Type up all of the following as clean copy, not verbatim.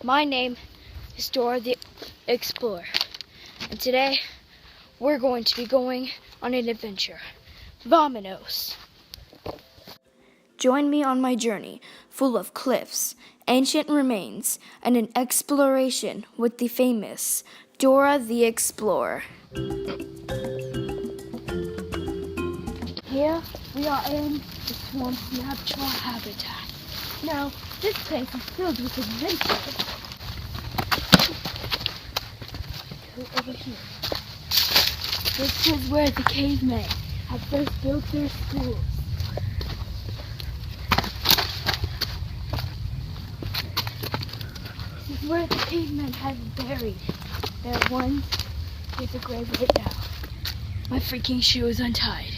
My name is Dora the Explorer, and today we're going to be going on an adventure. Vamonos! Join me on my journey, full of cliffs, ancient remains, and an exploration with the famous Dora the Explorer. Here we are in the swamp's natural habitat. Now, this place is filled with adventures. Go over here. This is where the cavemen had first built their schools. This is where the cavemen had buried their ones. There's a grave right now. My freaking shoe is untied.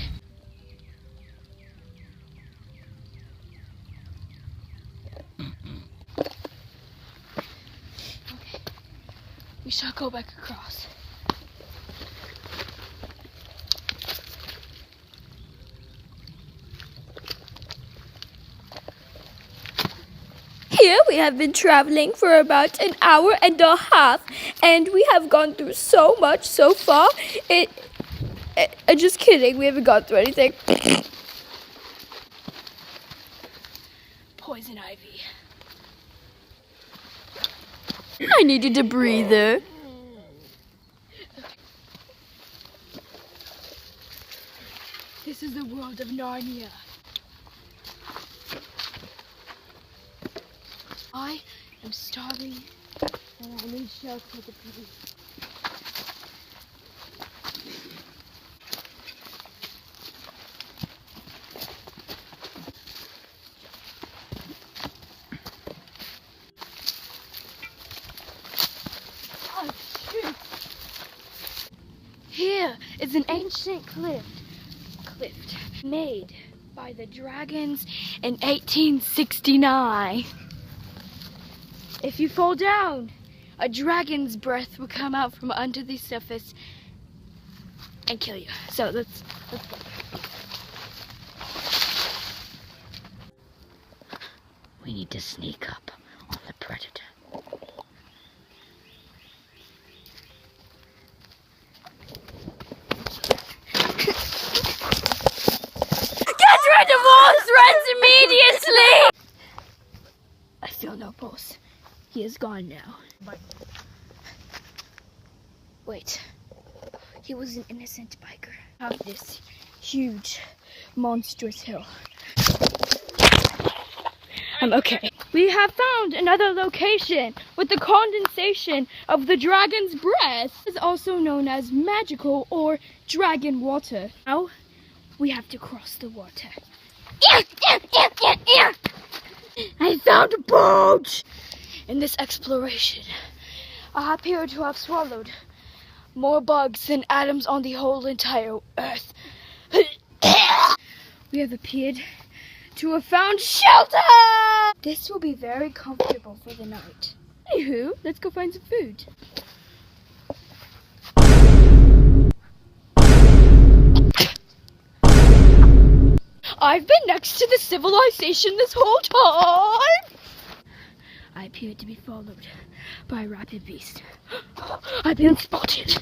Okay, we shall go back across. Here we have been traveling for about an hour and a half, and we have gone through so much so far. Just kidding, we haven't gone through anything. Poison ivy. I needed a breather. This is the world of Narnia. I am starving and I need shelter to breathe. Oh, shoot. Here is an ancient cliff made by the dragons in 1869. If you fall down, a dragon's breath will come out from under the surface and kill you. So let's go. We need to sneak up on the predator. Get rid of all threats immediately! I feel no pulse. He is gone now. Wait. He was an innocent biker. Up this huge, monstrous hill. I'm okay. We have found another location with the condensation of the dragon's breath. It is also known as magical or dragon water. Now, we have to cross the water. I found a boat! In this exploration, I appear to have swallowed more bugs than atoms on the whole entire Earth. We have appeared to have found shelter! This will be very comfortable for the night. Anywho, let's go find some food. I've been next to the civilization this whole time! I appear to be followed by a rapid beast. I've been spotted.